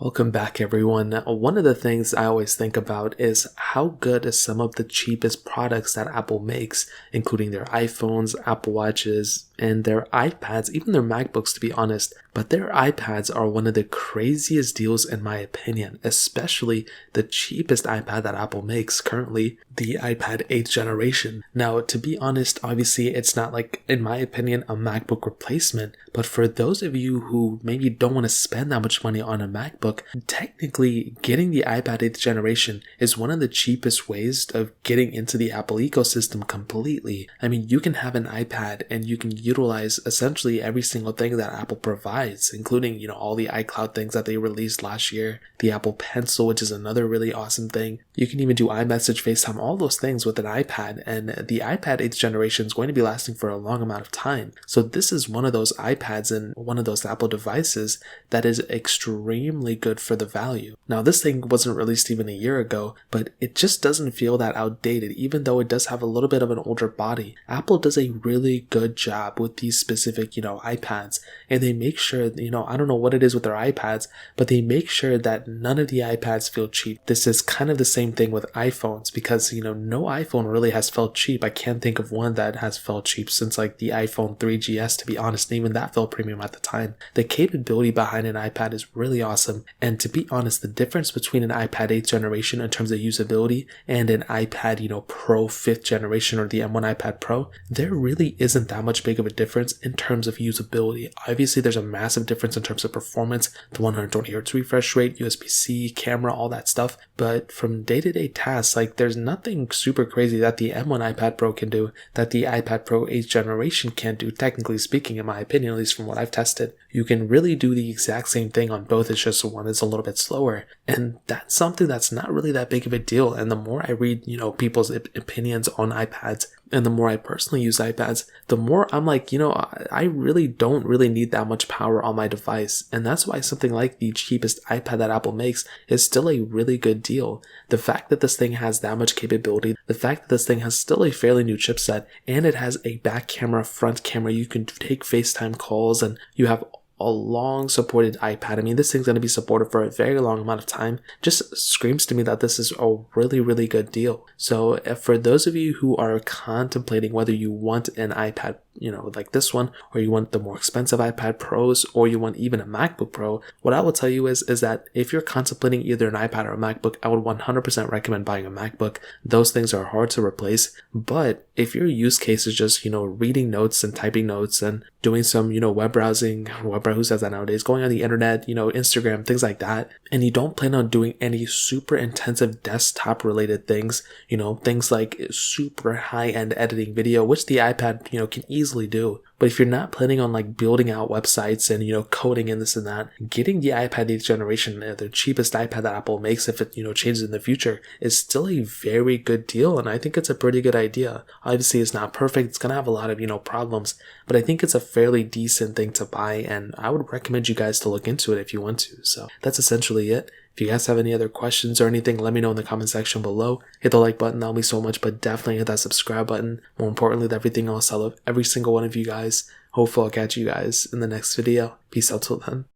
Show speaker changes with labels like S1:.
S1: Welcome back, everyone. One of the things I always think about is how good is some of the cheapest products that Apple makes, including their iPhones, Apple Watches, and their iPads, even their MacBooks, to be honest. But their iPads are one of the craziest deals in my opinion, especially the cheapest iPad that Apple makes currently, the iPad 8th generation. Now, to be honest, obviously it's not like, in my opinion, a MacBook replacement, but for those of you who maybe don't want to spend that much money on a MacBook, technically getting the iPad 8th generation is one of the cheapest ways of getting into the Apple ecosystem completely. I mean, you can have an iPad and you can utilize essentially every single thing that Apple provides, including, all the iCloud things that they released last year, the Apple Pencil, which is another really awesome thing. You can even do iMessage, FaceTime, all those things with an iPad, and the iPad 8th generation is going to be lasting for a long amount of time. So this is one of those iPads and one of those Apple devices that is extremely good for the value. Now, this thing wasn't released even a year ago, but it just doesn't feel that outdated, even though it does have a little bit of an older body. Apple does a really good job with these specific, iPads, and they make sure, I don't know what it is with their iPads, but they make sure that none of the iPads feel cheap. This is kind of the same thing with iPhones because, no iPhone really has felt cheap. I can't think of one that has felt cheap since like the iPhone 3GS, to be honest, and even that felt premium at the time. The capability behind an iPad is really awesome, and to be honest, the difference between an iPad 8th generation in terms of usability and an iPad, Pro 5th generation or the M1 iPad Pro, there really isn't that much big of a difference in terms of usability. Obviously, there's a massive difference in terms of performance, the 120Hz refresh rate, USB-C, camera, all that stuff, but from day-to-day tasks, there's nothing super crazy that the M1 iPad Pro can do that the iPad Pro 8th generation can't do, technically speaking, in my opinion, at least from what I've tested. You can really do the exact same thing on both, it's just one is a little bit slower, and that's something that's not really that big of a deal. And the more I read, people's opinions on iPads, and the more I personally use iPads, the more I'm like, I really don't really need that much power on my device. And that's why something like the cheapest iPad that Apple makes is still a really good deal. The fact that this thing has that much capability, the fact that this thing has still a fairly new chipset, and it has a back camera, front camera, you can take FaceTime calls, and you have a long supported iPad. I mean, this thing's going to be supported for a very long amount of time. Just screams to me that this is a really, really good deal. So for those of you who are contemplating whether you want an iPad, like this one, or you want the more expensive iPad Pros, or you want even a MacBook Pro, what I will tell you is that if you're contemplating either an iPad or a MacBook, I would 100% recommend buying a MacBook. Those things are hard to replace, but if your use case is just, reading notes and typing notes and doing some, web browsing, who says that nowadays, going on the internet, Instagram, things like that, and you don't plan on doing any super intensive desktop related things, things like super high-end editing video, which the iPad, can easily do. But if you're not planning on building out websites and, coding and this and that, getting the iPad 8th generation, the cheapest iPad that Apple makes, if it, changes in the future, is still a very good deal. And I think it's a pretty good idea. Obviously, it's not perfect. It's going to have a lot of, problems, but I think it's a fairly decent thing to buy. And I would recommend you guys to look into it if you want to. So that's essentially it. If you guys have any other questions or anything, let me know in the comment section below. Hit the like button, that'll mean so much, but definitely hit that subscribe button. More importantly than everything else, I love every single one of you guys. Hopefully I'll catch you guys in the next video. Peace out till then.